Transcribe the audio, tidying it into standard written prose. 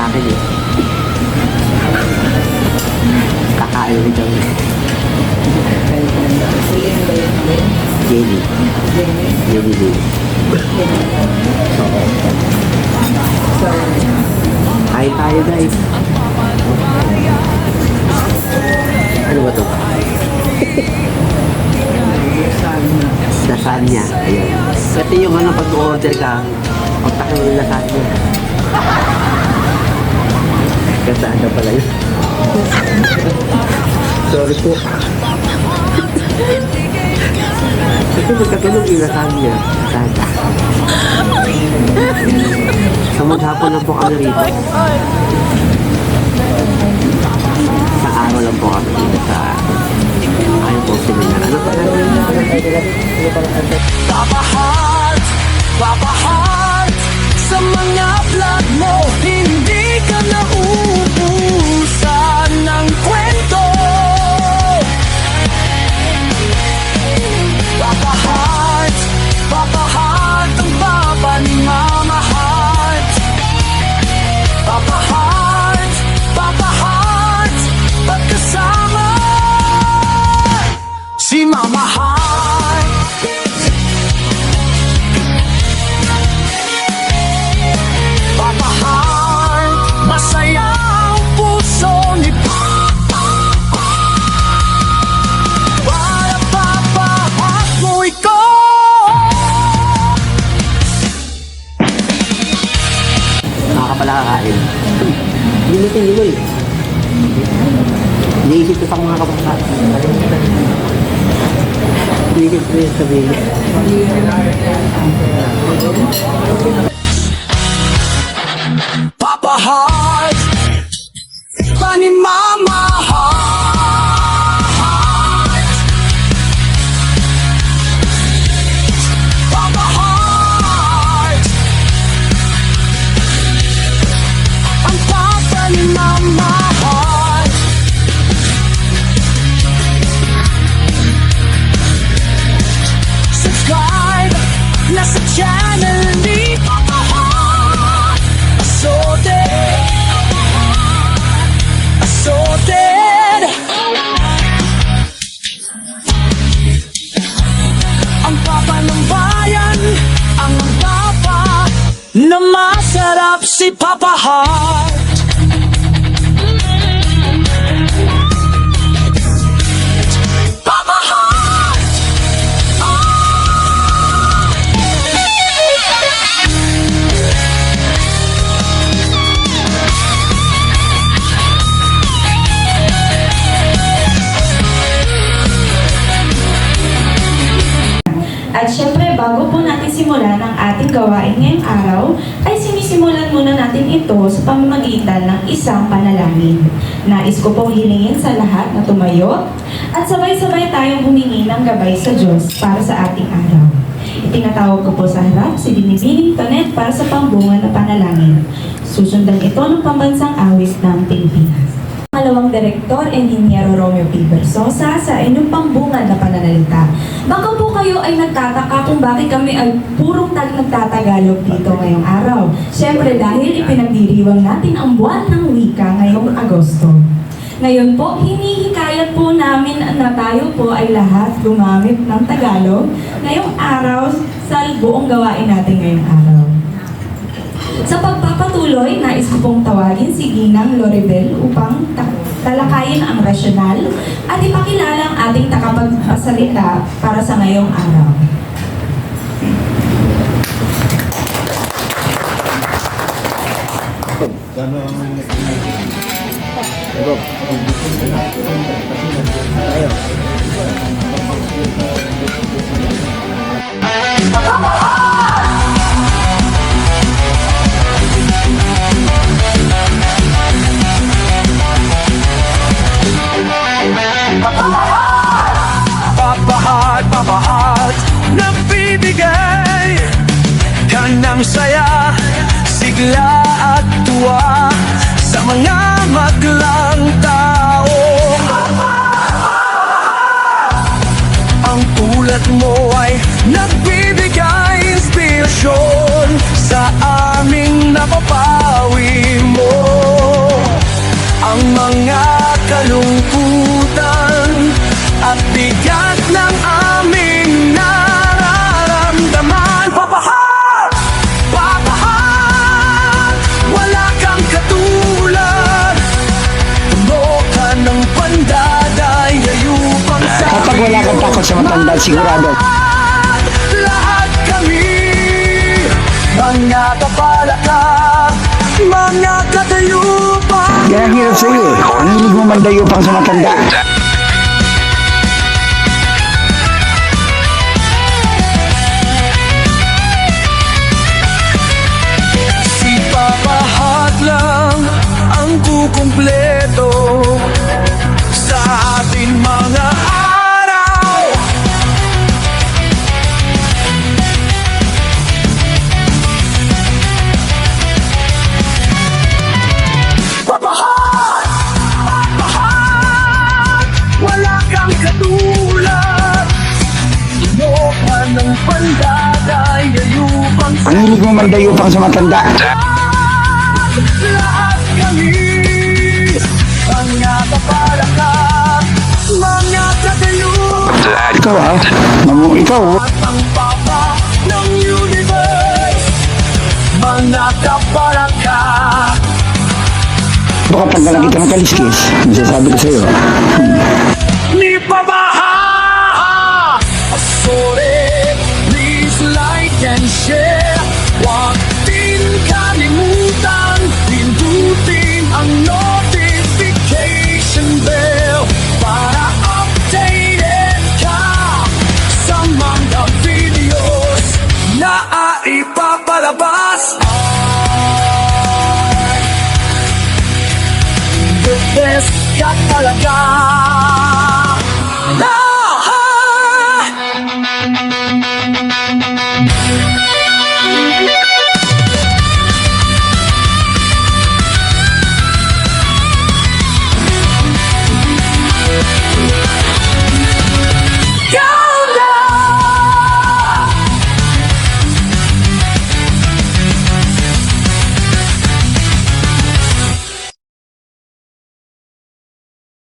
akin eh. Kakain rin kami. Jenny. Jenny din. Oo. Kain tayo guys. Ano ba ito? Lasagna. Ayan. Ito yung ano, pag-order ka, pagtakin mo yung lasagna. Kasaan na pala yun. Sorry po. Ito magkatulog yung lasagna. Lasagna. Sa maghapon lang po kami rito. Sa araw lang po kami dito sa ayaw po sila. Ano pa lang? Papa Heart, Papa Heart, sa mga vlog mo, hindi ka nauubusan ng kwento. Papa Heart, Papa Heart, ang papa ni Mama Heart. Papa Heart, Papa Heart, pagkasama si Mama Heart. Papa Heart, masaya ang puso ni Papa. Para Papa Heart mo ikaw. Nakakapala kakain. Hindi natin nilo eh. Iniisip ko sa mga kapatid. Iniisip ko yung sabihin. Papa Heart, pa ni Mama Heart. Papa Heart, ang papa ni Mama Heart. Subscribe na sa channel ni Papa Heart. Assorted. Ang papa ng bayan, ang papa na masarap si Papa Heart. Papa Heart. At syempre, bago po natin simulan ang ating gawain ngayong araw, ay sinisimulan muna natin ito sa pamamagitan ng isang panalangin. Nais ko pong hilingin sa lahat na tumayo at sabay-sabay tayong humingi ng gabay sa Diyos para sa ating araw. Itinatawag ko po sa harap si Binibining Tonet para sa pambunga na panalangin. Susundan ito ng pambansang awit ng Pilipinas. Pangalawang Direktor, Enhinyero Romeo P. Versosa sa inyong pambungad na pananalita. Baka po kayo ay nagtataka kung bakit kami ay purong nagtatagalog dito ngayong araw. Siyempre dahil ipinagdiriwang natin ang buwan ng wika ngayong Agosto. Ngayon po, hinihikayat po namin na tayo po ay lahat gumamit ng Tagalog ngayong araw sa buong gawain natin ngayong araw. Sa pagpapatuloy, nais ko pong tawagin si Ginang Loribel upang talakayin ang rasyonal at ipakilala ang ating takapagpasalita para sa ngayong araw. Papa Heart, nagbibigay ka ng saya, sigla at tuwa sa mga maglang tao. Ang ulat mo ay nagbibigay inspirasyon sa aming napapawi mo. ang hirap sa'yo eh. Ang hilig mo mandayo pang sa matanda. Si Papa Hot lang ang kukumpleto sa ating mga araw. Papa Hot! Papa Hot! Wala kang katulad. Inoka ng pandaday, yayupang Ang hilig mo mandayo pang sa matanda. lahat kami mga kapalakat, mga katayo Ikaw ha? Ikaw oh. at ang papa ng universe, mga kapalakat. Baka tanggalan kita ng kaliskis. Masasabi ko sa'yo. Ni Pabaha! Sorry, please like and share. Huwag din kalimutan, pindutin ang notification bell para updated ka sa mga videos na ipapalabas. The best ka talaga. Ah!